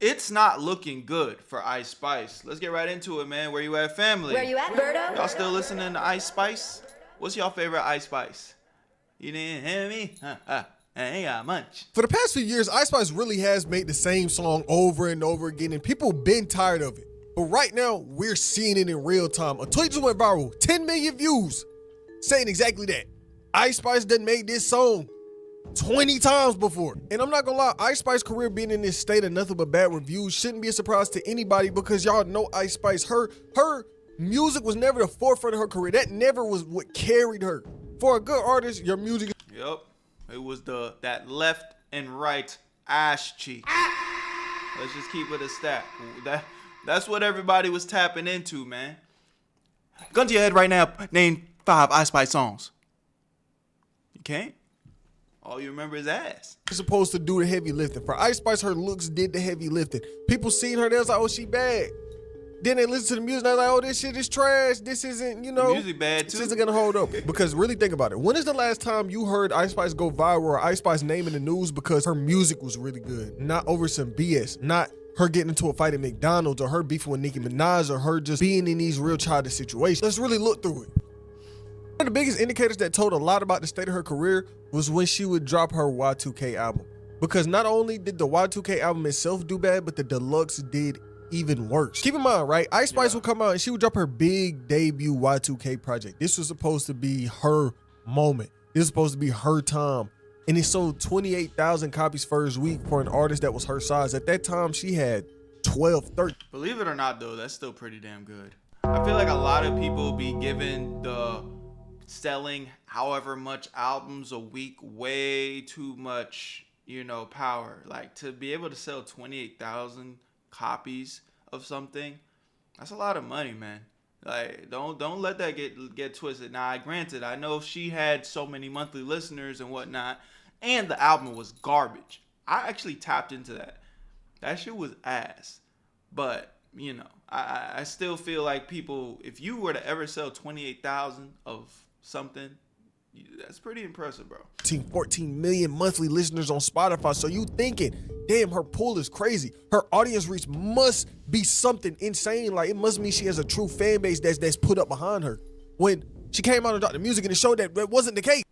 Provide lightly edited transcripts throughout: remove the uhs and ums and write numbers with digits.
It's not looking good for Ice Spice. Let's get right into it, man. Where you at, family? Where you at, Berto? Y'all still listening to Ice Spice? What's y'all favorite Ice Spice? You didn't hear me? I ain't got much. For the past few years, Ice Spice really has made the same song over and over again, and people been tired of it. But right now, we're seeing it in real time. A tweet just went viral, 10 million views, saying exactly that. Ice Spice done made this song 20 times before. And I'm not gonna lie, Ice Spice's career being in this state of nothing but bad reviews shouldn't be a surprise to anybody, because y'all know Ice Spice, her music was never the forefront of her career. That never was what carried her. For a good artist, your music. Yep. It was that left and right ass cheek. Let's just keep it a stack. That's what everybody was tapping into, man. Gun to your head right now, name 5 Ice Spice songs. You can't? All you remember is ass. She's supposed to do the heavy lifting. For Ice Spice, her looks did the heavy lifting. People seen her, they was like, oh, she bad. Then they listen to the music, and they're like, oh, this shit is trash. This isn't, The music bad too. This isn't gonna hold up. Because really think about it. When is the last time you heard Ice Spice go viral or Ice Spice name in the news because her music was really good? Not over some BS. Not her getting into a fight at McDonald's, or her beefing with Nicki Minaj, or her just being in these real childish situations. Let's really look through it. One of the biggest indicators that told a lot about the state of her career was when she would drop her Y2K album. Because not only did the Y2K album itself do bad, but the deluxe did even worse. Keep in mind, right? Ice Spice would come out and she would drop her big debut Y2K project. This was supposed to be her moment. This was supposed to be her time. And it sold 28,000 copies first week for an artist that was her size. At that time, she had 12, 13. Believe it or not, though, that's still pretty damn good. I feel like a lot of people be given the selling however much albums a week way too much, power. Like, to be able to sell 28,000 copies of something, that's a lot of money, man. Like, don't let that get twisted. Now, granted, I know she had so many monthly listeners and whatnot, and the album was garbage. I actually tapped into that. That shit was ass. But, I still feel like people, if you were to ever sell 28,000 of something, that's pretty impressive, bro. 14 million monthly listeners on Spotify. So you thinking, damn, her pull is crazy. Her audience reach must be something insane. Like, it must mean she has a true fan base that's put up behind her. When she came out and dropped the music and it showed that wasn't the case.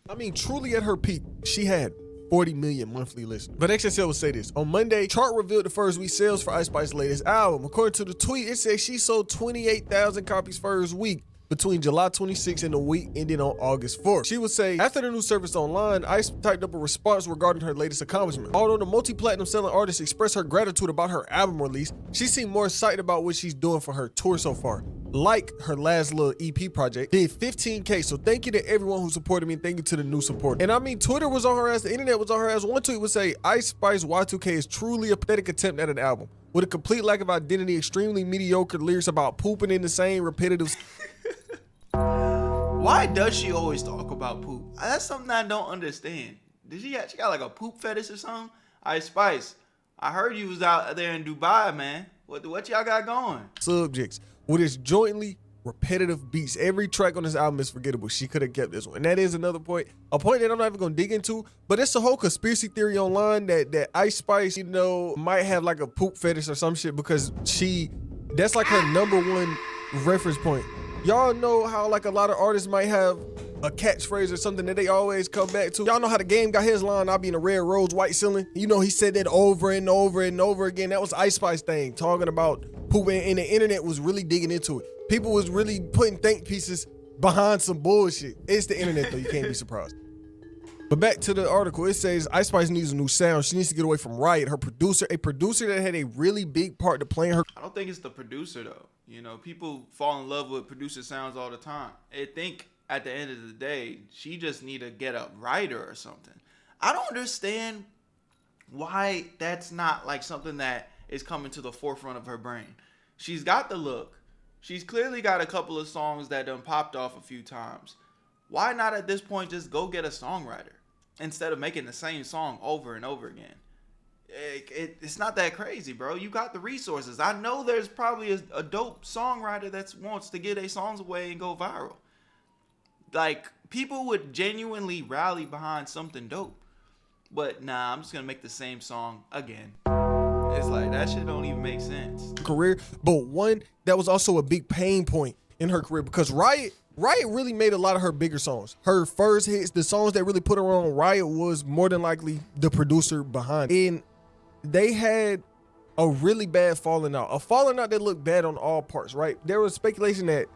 I mean, truly at her peak, she had 40 million monthly listeners. But XSL would say this. On Monday, Chart revealed the first week sales for Ice Spice's latest album. According to the tweet, it says she sold 28,000 copies first week between July 26th and the week ending on August 4th. She would say, after the news surfaced online, Ice typed up a response regarding her latest accomplishment. Although the multi-platinum selling artist expressed her gratitude about her album release, she seemed more excited about what she's doing for her tour so far. Like her last little EP project, did 15K. So thank you to everyone who supported me, and thank you to the new support. And I mean, Twitter was on her ass, the internet was on her ass. One tweet would say, Ice Spice Y2K is truly a pathetic attempt at an album. With a complete lack of identity, extremely mediocre lyrics about pooping in the same repetitive... Why does she always talk about poop? That's something I don't understand. She got like a poop fetish or something? Ice Spice, I heard you was out there in Dubai, man. What y'all got going? Subjects with its jointly repetitive beats. Every track on this album is forgettable. She could have kept this one. And that is another point. A point that I'm not even going to dig into, but it's a whole conspiracy theory online that Ice Spice, might have like a poop fetish or some shit, because that's like her number one reference point. Y'all know how like a lot of artists might have a catchphrase or something that they always come back to. Y'all know how the Game got his line, I'll be in a red rose, white ceiling. He said that over and over and over again. That was Ice Spice thing, talking about pooping, and the internet was really digging into it. People was really putting think pieces behind some bullshit. It's the internet though, you can't be surprised. But back to the article, it says Ice Spice needs a new sound. She needs to get away from Riot, her producer, a producer that had a really big part to play in her. I don't think it's the producer though. People fall in love with producer sounds all the time. I think at the end of the day, she just need to get a writer or something. I don't understand why that's not like something that is coming to the forefront of her brain. She's got the look. She's clearly got a couple of songs that done popped off a few times. Why not at this point just go get a songwriter instead of making the same song over and over again? It's not that crazy, bro. You got the resources. I know there's probably a dope songwriter that wants to get their songs away and go viral. Like, people would genuinely rally behind something dope. But nah, I'm just gonna make the same song again. It's like that shit don't even make sense. Career, but one that was also a big pain point in her career because Riot really made a lot of her bigger songs. Her first hits, the songs that really put her on, Riot was more than likely the producer behind it. And they had a really bad falling out. A falling out that looked bad on all parts, right? There was speculation that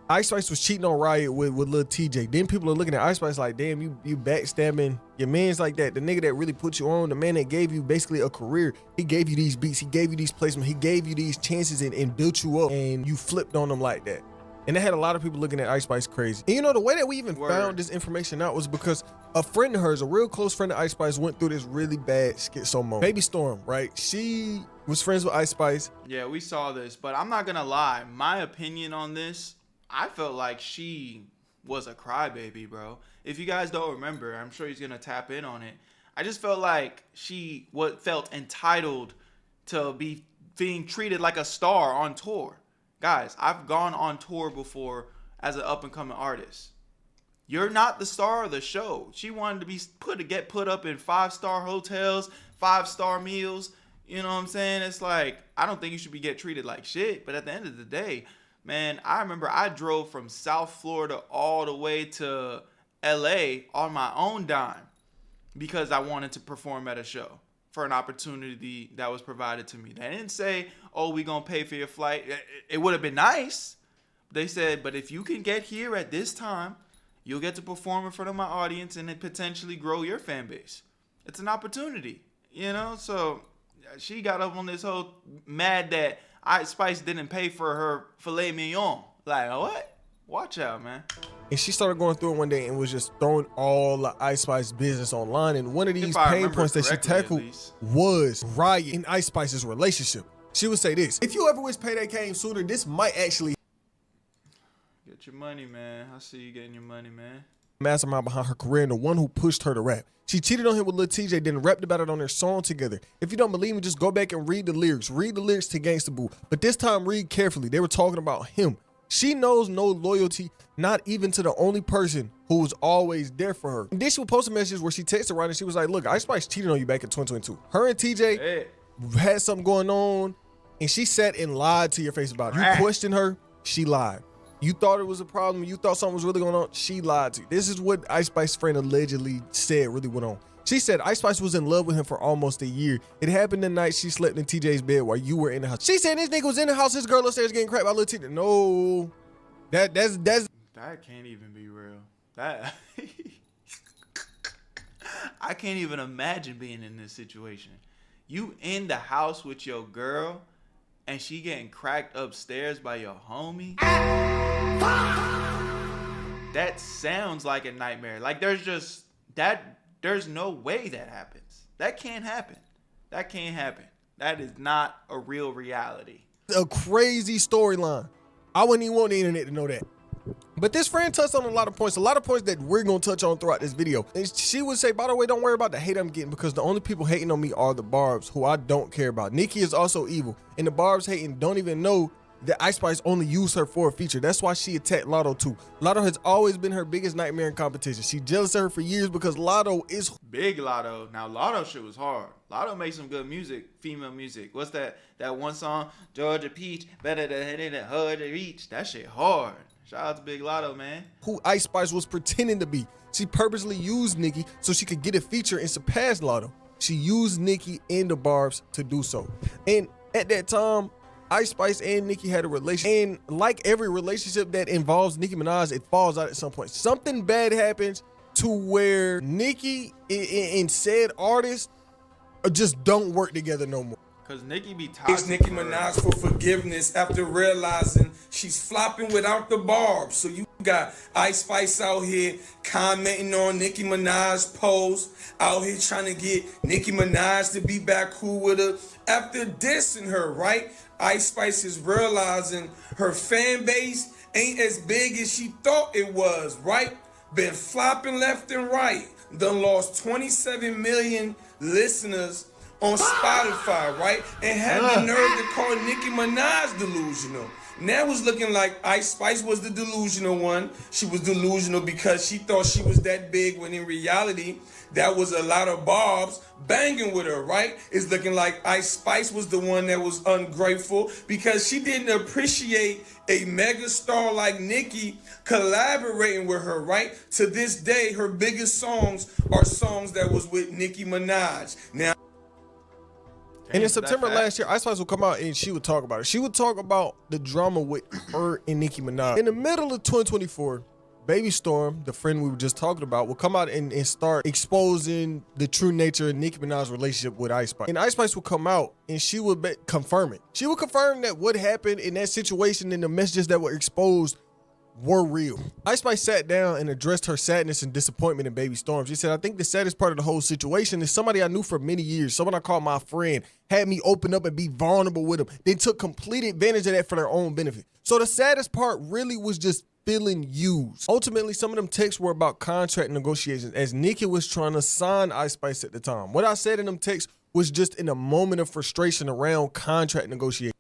Ice Spice was cheating on Riot with Lil TJ. Then people are looking at Ice Spice like, damn, you backstabbing your mans like that. The nigga that really put you on, the man that gave you basically a career. He gave you these beats, he gave you these placements, he gave you these chances and built you up, and you flipped on them like that. And they had a lot of people looking at Ice Spice crazy. And you know, the way that we even found this information out was because a friend of hers, a real close friend of Ice Spice, went through this really bad schizo moment. Baby Storm, right? She was friends with Ice Spice. Yeah, we saw this, but I'm not gonna lie. My opinion on this, I felt like she was a crybaby, bro. If you guys don't remember, I'm sure he's gonna tap in on it. I just felt like she felt entitled to be being treated like a star on tour. Guys, I've gone on tour before as an up-and-coming artist. You're not the star of the show. She wanted to be get put up in 5-star hotels, 5-star meals. You know what I'm saying? It's like, I don't think you should get treated like shit. But at the end of the day, man, I remember I drove from South Florida all the way to LA on my own dime because I wanted to perform at a show for an opportunity that was provided to me. They didn't say, oh, we gonna pay for your flight. It would have been nice. They said, but if you can get here at this time, you'll get to perform in front of my audience and then potentially grow your fan base. It's an opportunity, you know? So she got up on this whole mad that Ice Spice didn't pay for her filet mignon. Like, what? Watch out, man. And she started going through it one day and was just throwing all the Ice Spice business online. And one of these pain points that she tackled was Riot and Ice Spice's relationship. She would say this: if you ever wish payday came sooner, this might actually get your money, man. I see you getting your money, man. Mastermind behind her career and the one who pushed her to rap. She cheated on him with Lil TJ, then rapped about it on their song together. If you don't believe me, just go back and read the lyrics. Read the lyrics to Gangsta Boo. But this time, read carefully. They were talking about him. She knows no loyalty, not even to the only person who was always there for her. And then she would post a message where she texted Ryan and she was like, look, Ice Spice cheated on you back in 2022. Her and TJ had something going on, and she sat and lied to your face about it. You questioned her, she lied. You thought it was a problem, you thought something was really going on, she lied to you. This is what Ice Spice's friend allegedly said really went on. She said Ice Spice was in love with him for almost a year. It happened the night she slept in TJ's bed while you were in the house. She said this nigga was in the house, his girl upstairs getting cracked by Lil TJ. No, that can't even be real. That I can't even imagine being in this situation. You in the house with your girl and she getting cracked upstairs by your homie. That sounds like a nightmare. Like there's no way that happens. That can't happen. That can't happen. That is not a real reality. A crazy storyline. I wouldn't even want the internet to know that. But this friend touched on a lot of points that we're going to touch on throughout this video. And she would say, by the way, don't worry about the hate I'm getting because the only people hating on me are the Barbs, who I don't care about. Nicki is also evil. And the Barbs hating don't even know that Ice Spice only used her for a feature. That's why she attacked Lotto too. Lotto has always been her biggest nightmare in competition. She jealous of her for years because Lotto is big. Lotto. Now Lotto shit was hard. Lotto makes some good music, female music. What's that one song? Georgia Peach, better than hitting it hard to reach. That shit hard. Shout out to Big Lotto, man. Who Ice Spice was pretending to be. She purposely used Nicki so she could get a feature and surpass Lotto. She used Nicki and the Barbs to do so. And at that time, Ice Spice and Nicki had a relationship. And like every relationship that involves Nicki Minaj, it falls out at some point. Something bad happens to where Nicki and said artist just don't work together no more. Cause Nicki be toxic. Asked Nicki Minaj for forgiveness after realizing she's flopping without the Barbs. So you got Ice Spice out here commenting on Nicki Minaj's post, out here trying to get Nicki Minaj to be back cool with her after dissing her, right? Ice Spice is realizing her fan base ain't as big as she thought it was, right? Been flopping left and right. Done lost 27 million listeners on Spotify, right? And had the nerve to call Nicki Minaj delusional. Now it's looking like Ice Spice was the delusional one. She was delusional because she thought she was that big when in reality, that was a lot of barbs banging with her, right? It's looking like Ice Spice was the one that was ungrateful because she didn't appreciate a mega star like Nicki collaborating with her, right? To this day, her biggest songs are songs that was with Nicki Minaj. Now, and in September last year, Ice Spice would come out and she would talk about it. She would talk about the drama with her and Nicki Minaj. In the middle of 2024, Baby Storm, the friend we were just talking about, will come out and start exposing the true nature of Nicki Minaj's relationship with Ice Spice. And Ice Spice will come out and she would confirm it. She would confirm that what happened in that situation and the messages that were exposed were real. Ice Spice sat down and addressed her sadness and disappointment in Baby Storm. She said, I think the saddest part of the whole situation is somebody I knew for many years, someone I called my friend, had me open up and be vulnerable with them. They took complete advantage of that for their own benefit. So the saddest part really was just feeling used. Ultimately, some of them texts were about contract negotiations as Nicki was trying to sign Ice Spice at the time. What I said in them texts was just in a moment of frustration around contract negotiations.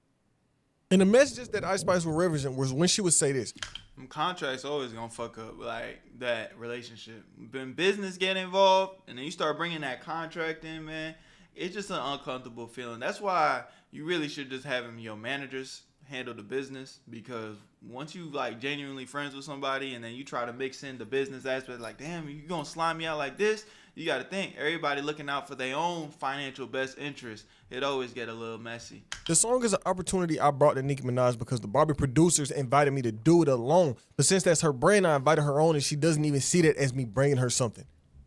And the messages that Ice Spice would represent was when she would say this. Contracts always gonna fuck up like that relationship. When business get involved and then you start bringing that contract in, man, it's just an uncomfortable feeling. That's why you really should just have your managers handle the business, because once you like genuinely friends with somebody and then you try to mix in the business aspect, like, damn, you gonna slime me out like this? You got to think everybody looking out for their own financial best interest. It always get a little messy. The song is an opportunity I brought to Nicki Minaj because the Barbie producers invited me to do it alone. But since that's her brand, I invited her on and she doesn't even see that as me bringing her something.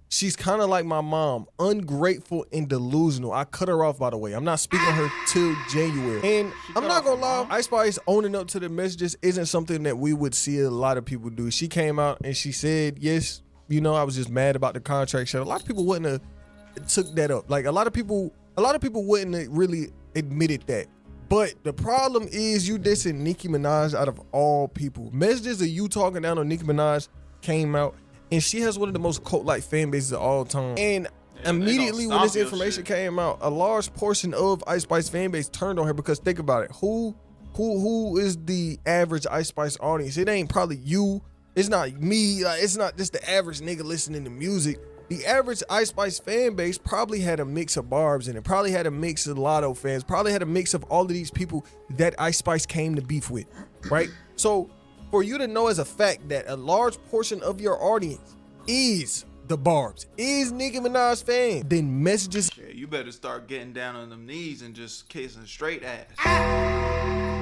She's kind of like my mom, ungrateful and delusional. I cut her off, by the way. I'm not speaking to her till January. And I'm not going to lie, Ice Spice owning up to the messages isn't something that we would see a lot of people do. She came out and she said, yes, you know, I was just mad about the contract shit. A lot of people wouldn't have took that up. Like a lot of people wouldn't have really admitted that. But the problem is you dissing Nicki Minaj out of all people. Messages of you talking down on Nicki Minaj came out, and she has one of the most cult-like fan bases of all time. And immediately when this information came out, a large portion of Ice Spice fan base turned on her because think about it. Who is the average Ice Spice audience? It ain't probably you. It's not me. It's not just the average nigga listening to music. The average Ice Spice fan base probably had a mix of Barbs in it, probably had a mix of Lotto fans, probably had a mix of all of these people that Ice Spice came to beef with, right? So for you to know as a fact that a large portion of your audience is the Barbs, is Nicki Minaj fan, then messages. Yeah, you better start getting down on them knees and just kissing straight ass.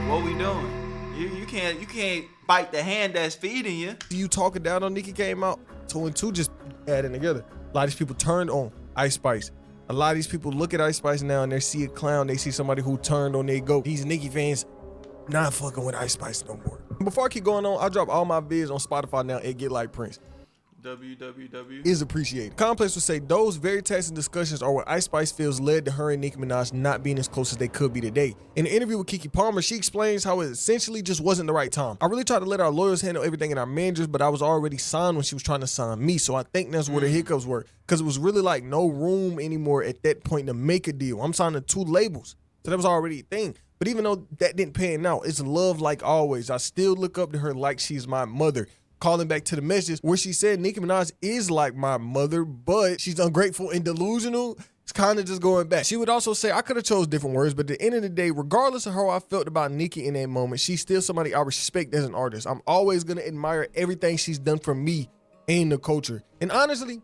What we doing? You can't bite the hand that's feeding you. You talking down on Nicki came out, 2 and 2 just adding together. A lot of these people turned on Ice Spice. A lot of these people look at Ice Spice now and they see a clown. They see somebody who turned on their goat. These Nicki fans not fucking with Ice Spice no more. Before I keep going on, I drop all my vids on Spotify now and Get Like Prince. www is appreciated. Complex would say those very tasting discussions are what Ice Spice feels led to her and Nicki Minaj not being as close as they could be today. In an interview with Keke Palmer, she explains how it essentially just wasn't the right time. I really tried to let our lawyers handle everything and our managers, but I was already signed when she was trying to sign me, so I think that's where the hiccups were, because it was really like no room anymore at that point to make a deal. I'm signing 2 labels, so that was already a thing. But even though that didn't pan out, it's love like always. I still look up to her like she's my mother. Calling back to the message where she said Nicki Minaj is like my mother, but she's ungrateful and delusional. It's kind of just going back. She would also say, I could have chose different words, but at the end of the day, regardless of how I felt about Nicki in that moment, she's still somebody I respect as an artist. I'm always going to admire everything she's done for me and the culture. And honestly,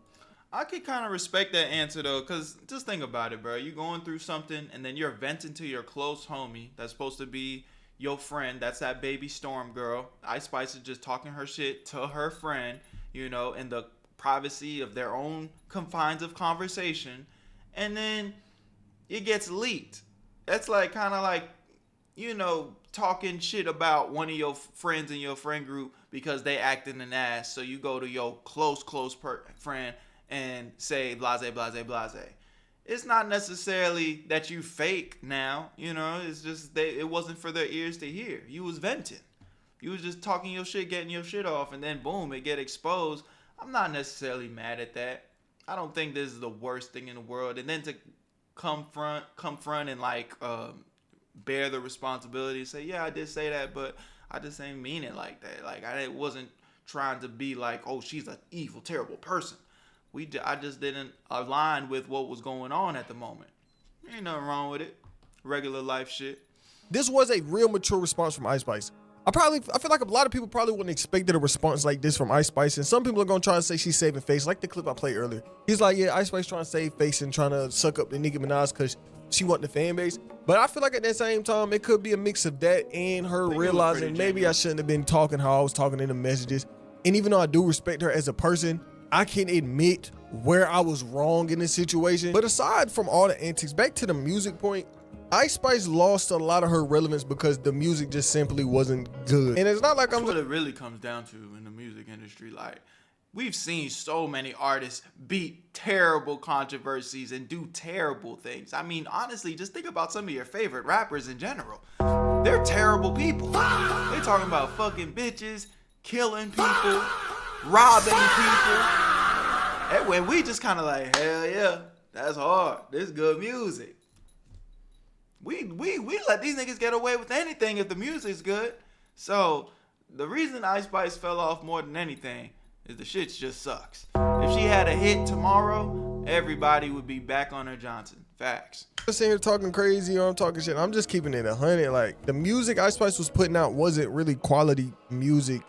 I could kind of respect that answer though, because just think about it, bro. You're going through something and then you're venting to your close homie that's supposed to be your friend. That's that Baby Storm girl. Ice Spice is just talking her shit to her friend, you know, in the privacy of their own confines of conversation. And then it gets leaked. That's like kind of like, you know, talking shit about one of your friends in your friend group because they acting an ass. So you go to your close friend and say blase, blase, blase. It's not necessarily that you fake now, you know, it's just it wasn't for their ears to hear. You was venting. You was just talking your shit, getting your shit off, and then boom, it get exposed. I'm not necessarily mad at that. I don't think this is the worst thing in the world. And then to confront and like bear the responsibility and say, yeah, I did say that, but I just ain't mean it like that. Like I wasn't trying to be like, oh, she's an evil, terrible person. I just didn't align with what was going on at the moment. Ain't nothing wrong with it. Regular life shit. This was a real mature response from Ice Spice. I feel like a lot of people probably wouldn't expected a response like this from Ice Spice, and some people are gonna try to say she's saving face, like the clip I played earlier. He's like, yeah, Ice Spice trying to save face and trying to suck up the Nicki Minaj because she want the fan base. But I feel like at that same time, it could be a mix of that and her realizing maybe I shouldn't have been talking how I was talking in the messages. And even though I do respect her as a person, I can admit where I was wrong in this situation. But aside from all the antics, back to the music point, Ice Spice lost a lot of her relevance because the music just simply wasn't good. And it's not like That's what it really comes down to in the music industry. Like, we've seen so many artists beat terrible controversies and do terrible things. I mean, honestly, just think about some of your favorite rappers in general. They're terrible people. They're talking about fucking bitches, killing people, robbing people. And we just kind of like, hell yeah, that's hard. This is good music. We let these niggas get away with anything if the music's good. So the reason Ice Spice fell off more than anything is the shit just sucks. If she had a hit tomorrow, everybody would be back on her Johnson. Facts. I'm sitting here talking crazy or I'm talking shit. I'm just keeping it 100. Like, the music Ice Spice was putting out wasn't really quality music.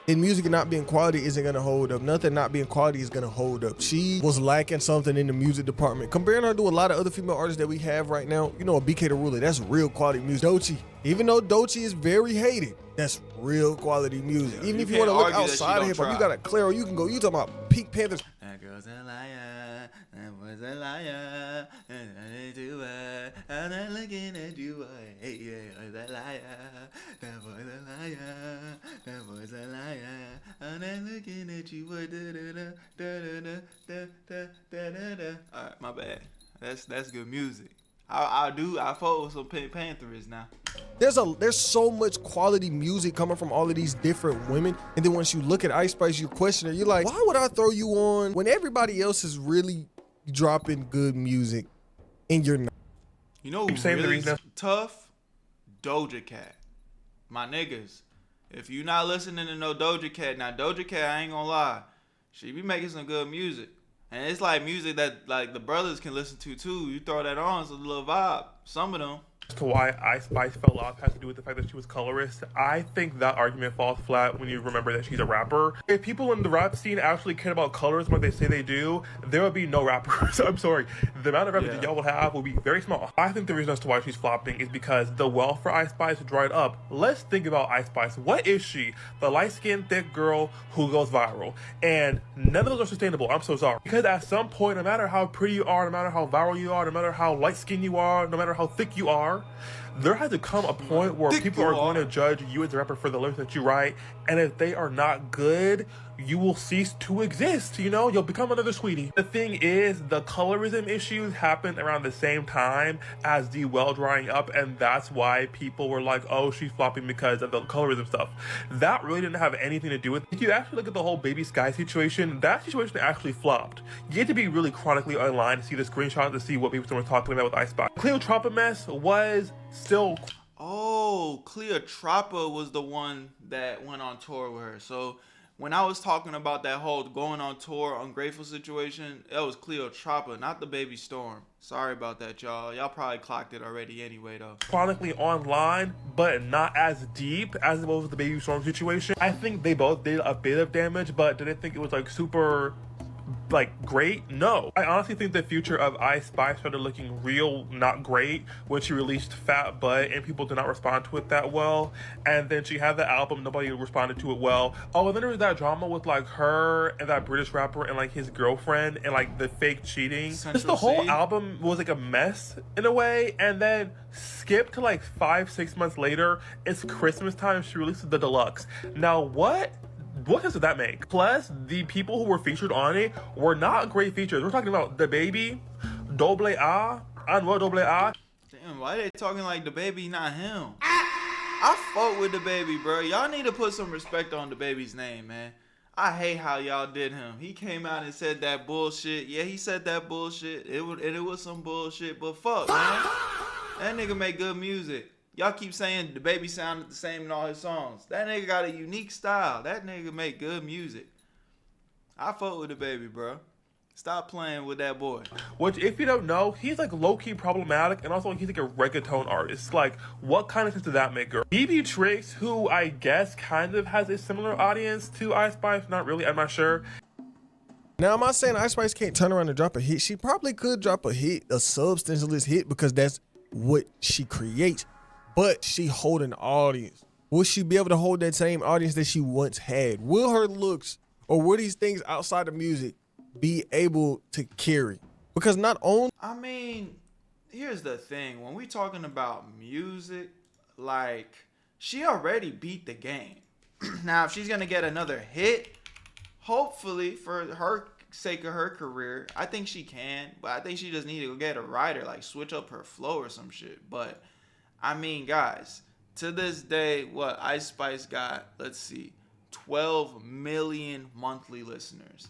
And music not being quality isn't gonna hold up. Nothing not being quality is gonna hold up. She was lacking something in the music department. Comparing her to a lot of other female artists that we have right now, you know, a BK the Ruler, that's real quality music. Doechii, even though Doechii is very hated, that's real quality music. Yeah, even if you want to look outside of hip hop, you got a Claro, you can go, you talking about Pink Panthers. That girl's a liar, that was a liar, and I didn't do it, I'm not looking at you, hey, yeah, was a liar, that was a liar, that was a liar, I'm not looking at you, alright, my bad, that's good music. I fuck with some Pink Panthers now. There's so much quality music coming from all of these different women, and then once you look at Ice Spice, you question her. You're like, why would I throw you on when everybody else is really dropping good music and you're not? You know who's really tough? Doja Cat. My niggas. If you not listening to no Doja Cat, now Doja Cat, I ain't gonna lie, she be making some good music. And it's like music that like the brothers can listen to too. You throw that on, it's a little vibe. Some of them. As to why Ice Spice fell off has to do with the fact that she was colorist. I think that argument falls flat when you remember that she's a rapper. If people in the rap scene actually cared about colorism like they say they do, there would be no rappers. I'm sorry. The amount of rappers that y'all will have will be very small. I think the reason as to why she's flopping is because the well for Ice Spice dried up. Let's think about Ice Spice. What is she? The light-skinned, thick girl who goes viral. And none of those are sustainable. I'm so sorry. Because at some point, no matter how pretty you are, no matter how viral you are, no matter how light-skinned you are, no matter how thick you are, there has to come a point where people are going to judge you as a rapper for the lyrics that you write, and if they are not good, you will cease to exist. You know, you'll become another Sweetie. The thing is, the colorism issues happened around the same time as the well drying up, and that's why people were like, oh, she's flopping because of the colorism stuff. That really didn't have anything to do with it. If you actually look at the whole Baby Sky situation, that situation actually flopped. You had to be really chronically online to see the screenshots to see what people were talking about with Ice Spice. Cleopatra mess was still... Oh, Cleopatra was the one that went on tour with her. So when I was talking about that whole going on tour ungrateful situation, it was Cleopatra, not the Baby Storm. Sorry about that, y'all. Y'all probably clocked it already anyway, though. Chronically online, but not as deep as it was with the Baby Storm situation. I think they both did a bit of damage, but did I think it was like super... like great? No. I honestly think the future of Ice Spice started looking real not great when she released Fat Butt and people did not respond to it that well, and then she had the album, nobody responded to it well. Oh, and then there was that drama with like her and that British rapper and like his girlfriend and like the fake cheating. Just the whole album was like a mess in a way, and then skip to like 5-6 months later, it's Christmas time, she releases the deluxe. Now what sense did that make? Plus, the people who were featured on it were not great features. We're talking about the Baby, Double A, Anwar Double A. Damn, why they talking like the Baby, not him? I fuck with the Baby, bro. Y'all need to put some respect on the Baby's name, man. I hate how y'all did him. He came out and said that bullshit. Yeah, he said that bullshit. It was some bullshit, but fuck, man. That nigga make good music. Y'all keep saying the baby sounded the same in all his songs. That nigga got a unique style. That nigga make good music. I fuck with the baby, bro. Stop playing with that boy. Which, if you don't know, he's like low-key problematic, and also he's like a reggaeton artist. Like, what kind of sense does that make, girl? BB Tricks, who I guess kind of has a similar audience to Ice Spice, not really, I'm not sure. Now, I'm not saying Ice Spice can't turn around and drop a hit. She probably could drop a hit, a substanceless hit, because that's what she creates. But she hold an audience. Will she be able to hold that same audience that she once had? Will her looks or will these things outside of music be able to carry? Because not only... I mean, here's the thing. When we talking about music, like, she already beat the game. Now, if she's going to get another hit, hopefully, for her sake of her career, I think she can. But I think she just need to go get a writer, like, switch up her flow or some shit. But, I mean, guys, to this day, what Ice Spice got, let's see, 12 million monthly listeners.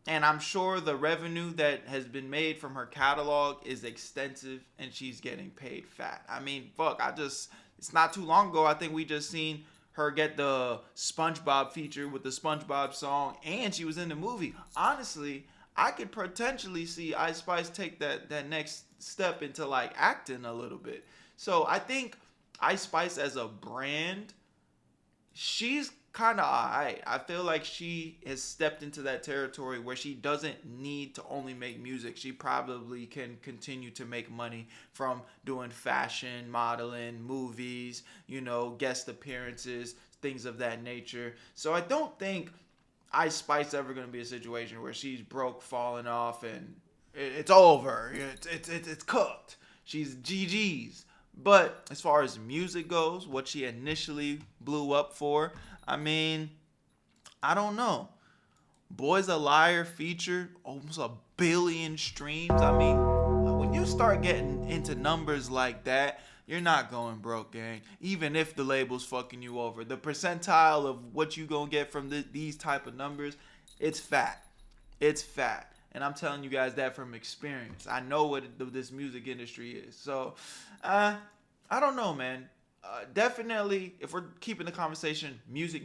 And I'm sure the revenue that has been made from her catalog is extensive and she's getting paid fat. I mean, fuck, it's not too long ago, I think we just seen her get the SpongeBob feature with the SpongeBob song, and she was in the movie. Honestly, I could potentially see Ice Spice take that next step into like acting a little bit. So I think Ice Spice as a brand, she's kind of alright. I feel like she has stepped into that territory where she doesn't need to only make music. She probably can continue to make money from doing fashion, modeling, movies, guest appearances, things of that nature. So I don't think Ice Spice ever going to be a situation where she's broke, falling off, and it's over. It's cooked. She's GG's. But as far as music goes, what she initially blew up for, I mean, I don't know. Boy's a Liar featured almost 1 billion streams. I mean, when you start getting into numbers like that, you're not going broke, gang. Even if the label's fucking you over. The percentile of what you gonna get from these type of numbers, it's fat. It's fat. And I'm telling you guys that from experience. I know what this music industry is. So, I don't know, man. Definitely, if we're keeping the conversation music,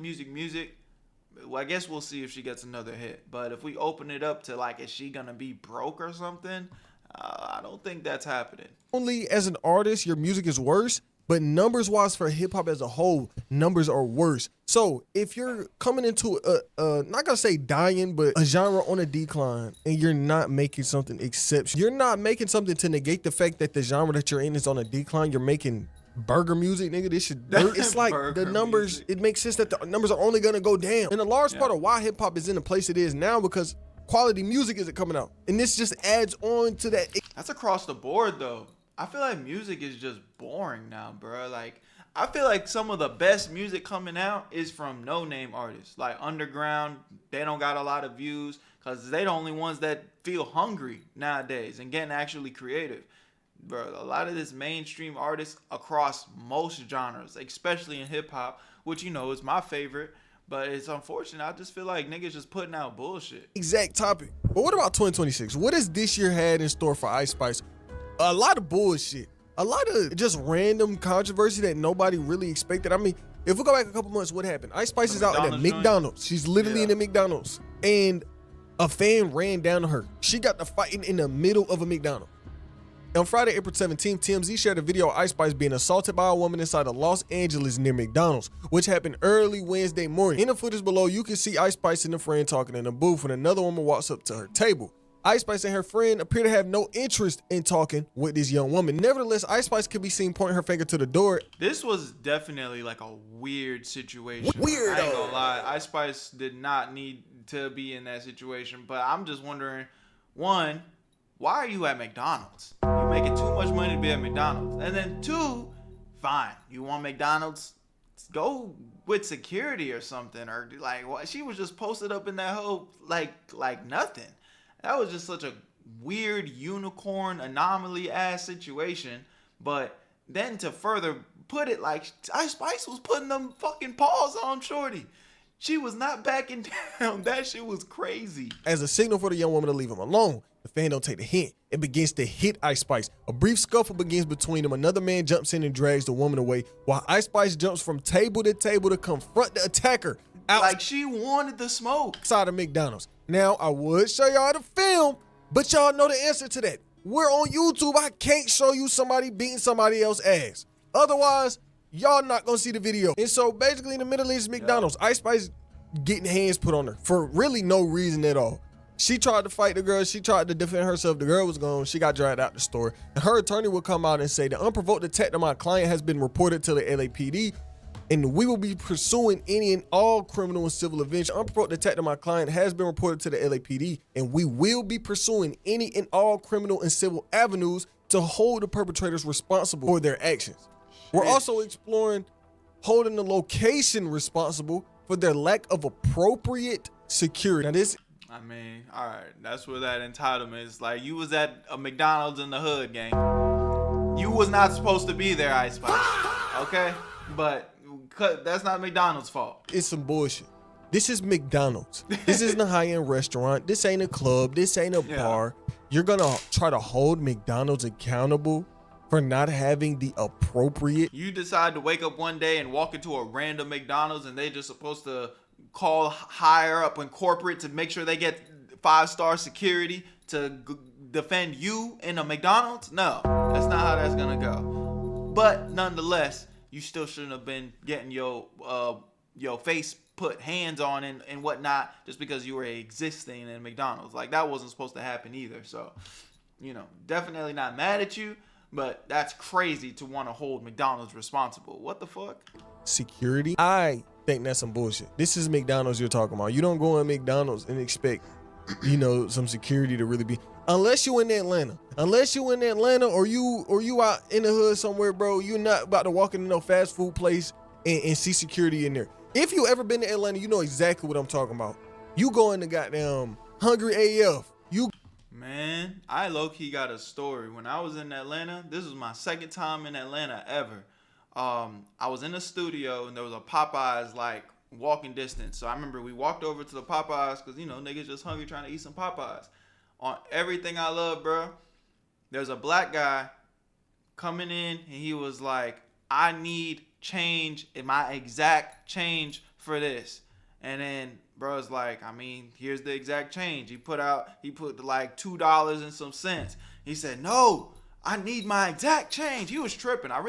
well, I guess we'll see if she gets another hit. But if we open it up to like, is she gonna be broke or something? I don't think that's happening. Only as an artist, your music is worse, but numbers wise for hip hop as a whole, numbers are worse. So if you're coming into not gonna say dying, but a genre on a decline, and you're not making something exceptional, you're not making something to negate the fact that the genre that you're in is on a decline. You're making burger music, nigga. This should. It's like the numbers. Music. It makes sense that the numbers are only gonna go down. And a large part of why hip hop is in the place it is now because quality music isn't coming out, and this just adds on to that. That's across the board, though. I feel like music is just boring now, bro. Like, I feel like some of the best music coming out is from no-name artists. Like, underground, they don't got a lot of views because they the only ones that feel hungry nowadays and getting actually creative. Bro, a lot of this mainstream artists across most genres, especially in hip-hop, which, is my favorite, but it's unfortunate. I just feel like niggas just putting out bullshit. Exact topic. But what about 2026? What has this year had in store for Ice Spice? A lot of bullshit. A lot of just random controversy that nobody really expected. I mean, if we go back a couple months, what happened? Ice Spice is out at McDonald's. She's literally in the McDonald's. And a fan ran down to her. She got to fighting in the middle of a McDonald's. On Friday, April 17th, TMZ shared a video of Ice Spice being assaulted by a woman inside of Los Angeles near McDonald's, which happened early Wednesday morning. In the footage below, you can see Ice Spice and a friend talking in a booth when another woman walks up to her table. Ice Spice and her friend appear to have no interest in talking with this young woman. Nevertheless, Ice Spice could be seen pointing her finger to the door. This was definitely like a weird situation. Weird. I ain't gonna lie. Ice Spice did not need to be in that situation, but I'm just wondering, one, why are you at McDonald's? You're making too much money to be at McDonald's. And then two, fine, you want McDonald's? Go with security or something. Or like, what? She was just posted up in that whole like nothing. That was just such a weird unicorn anomaly ass situation. But then to further put it, like, Ice Spice was putting them fucking paws on shorty. She was not backing down. That shit was crazy. As a signal for the young woman to leave him alone, the fan don't take the hint and begins to hit Ice Spice. A brief scuffle begins between them. Another man jumps in and drags the woman away, while Ice Spice jumps from table to table to confront the attacker Like she wanted the smoke. outside of McDonald's. Now, I would show y'all the film, but y'all know the answer to that. We're on YouTube. I can't show you somebody beating somebody else's ass. Otherwise, y'all not gonna see the video. And so basically in the middle is McDonald's. Ice Spice getting hands put on her for really no reason at all. She tried to fight the girl. She tried to defend herself. The girl was gone. She got dragged out the store. And her attorney will come out and say the unprovoked attack of my client has been reported to the LAPD, and we will be pursuing any and all criminal and civil avenge. Unprovoked attack of my client has been reported to the LAPD, and we will be pursuing any and all criminal and civil avenues to hold the perpetrators responsible for their actions. We're also exploring holding the location responsible for their lack of appropriate security. Now this, I mean, all right, that's where that entitlement is. Like, you was at a McDonald's in the hood, gang. You was not supposed to be there, Ice Spice. Okay? But that's not McDonald's fault. it's some bullshit. This is McDonald's. This isn't a high-end restaurant. This ain't a club. This ain't a bar. You're gonna try to hold McDonald's accountable for not having the appropriate. You decide to wake up one day and walk into a random McDonald's and they just supposed to call higher up in corporate to make sure they get 5-star security to defend you in a McDonald's? No, that's not how that's gonna go. But nonetheless, you still shouldn't have been getting your face put hands on and whatnot just because you were existing in McDonald's. Like, that wasn't supposed to happen either. So, you know, definitely not mad at you, but that's crazy to want to hold McDonald's responsible. What the fuck? Security, I think that's some bullshit. This is McDonald's you're talking about. You don't go in McDonald's and expect, you know, some security to really be, unless you in Atlanta. Unless you in Atlanta or you out in the hood somewhere, bro. You're not about to walk into no fast food place and see security in there. If you ever been to Atlanta, you know exactly what I'm talking about. You go in the goddamn Hungry AF. Man, I low-key got a story. When I was in Atlanta, this was my second time in Atlanta ever. I was in the studio and there was a Popeyes like walking distance. So I remember we walked over to the Popeyes because, you know, niggas just hungry trying to eat some Popeyes. On Everything I Love, bro, there's a black guy coming in and he was like, I need change in my exact change for this. And then bro's like, I mean, here's the exact change. He put like $2 and some cents. He said, no, I need my exact change. He was tripping. I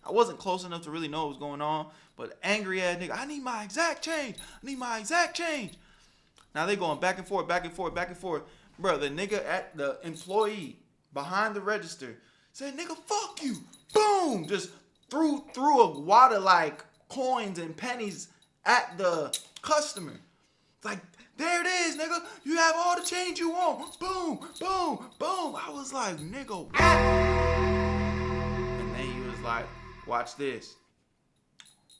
wasn't close enough to really know what was going on, but angry ass nigga, I need my exact change. I need my exact change. Now they going back and forth, back and forth, back and forth. Bro, the nigga at the employee behind the register said, nigga, fuck you. Boom. Just threw a wad of like coins and pennies at the customer. Like, there it is, nigga. You have all the change you want. Boom, boom, boom. I was like, nigga, what? And then he was like, watch this.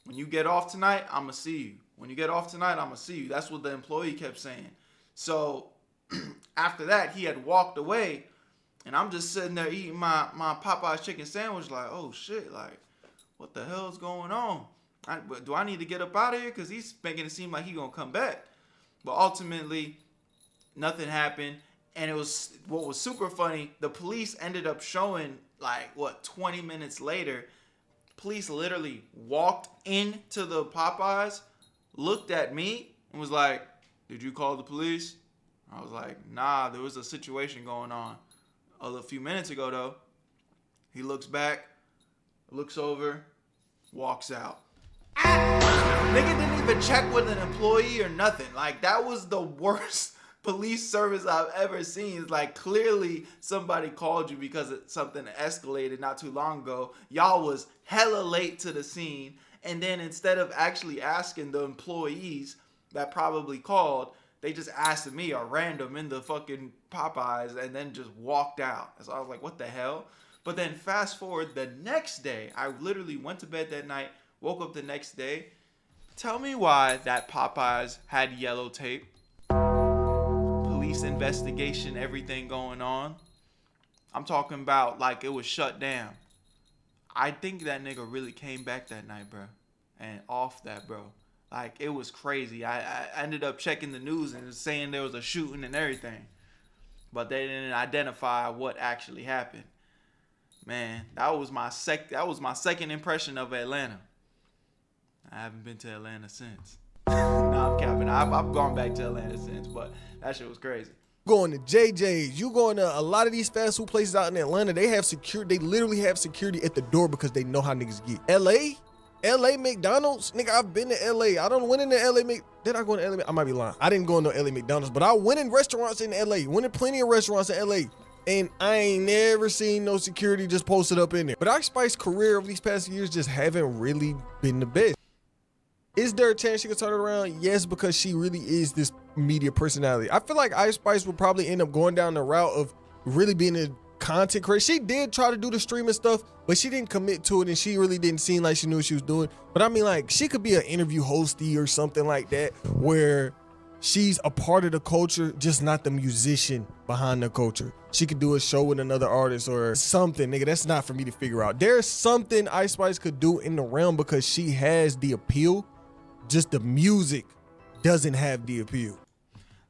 When you get off tonight, I'ma see you. When you get off tonight, I'ma see you. That's what the employee kept saying. So after that, he had walked away, and I'm just sitting there eating my Popeye's chicken sandwich like, oh shit, like, what the hell's going on? Do I need to get up out of here? Because he's making it seem like he gonna come back. But ultimately, nothing happened. And what was super funny, the police ended up showing, 20 minutes later, police literally walked into the Popeyes, looked at me, and was like, did you call the police? I was like, nah, there was a situation going on. A few minutes ago, though. He looks back, looks over, walks out. Nigga didn't even check with an employee or nothing. Like, that was the worst police service I've ever seen. It's like, clearly somebody called you because something escalated not too long ago. Y'all was hella late to the scene. And then instead of actually asking the employees that probably called, they just asked me, a random in the fucking Popeyes, and then just walked out. So I was like, what the hell? But then fast forward the next day, I literally went to bed that night, woke up the next day. Tell me why that Popeyes had yellow tape. Police investigation, everything going on. I'm talking about like it was shut down. I think that nigga really came back that night, bro. And off that, bro. Like, it was crazy. I ended up checking the news and it was saying there was a shooting and everything, but they didn't identify what actually happened. Man, that was my second impression of Atlanta. I haven't been to Atlanta since. No, I'm capping. I've gone back to Atlanta since, but that shit was crazy. Going to JJ's, you going to a lot of these fast food places out in Atlanta, they have security. They literally have security at the door because they know how niggas get. LA McDonald's, nigga, I've been to LA. I don't went into LA. Did I go into LA? I might be lying. I didn't go into LA McDonald's, but I went in restaurants in LA. Went in plenty of restaurants in LA. And I ain't never seen no security just posted up in there. But Ice Spice's career over these past years just haven't really been the best. Is there a chance she can turn it around? Yes, because she really is this media personality. I feel like Ice Spice will probably end up going down the route of really being a content creator. She did try to do the streaming stuff, but she didn't commit to it, and she really didn't seem like she knew what she was doing. But I mean, like, she could be an interview hostie or something like that, where she's a part of the culture, just not the musician behind the culture. She could do a show with another artist or something, nigga. That's not for me to figure out. There's something Ice Spice could do in the realm because she has the appeal. Just the music doesn't have the appeal.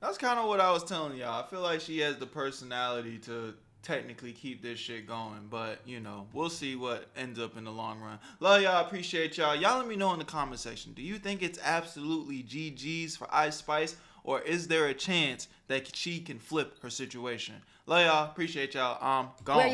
That's kind of what I was telling y'all. I feel like she has the personality to technically keep this shit going, but you know, we'll see what ends up in the long run. Love y'all, appreciate y'all. Y'all let me know in the comment section. Do you think it's absolutely GG's for Ice Spice, or is there a chance that she can flip her situation? Love y'all, appreciate y'all. Gone.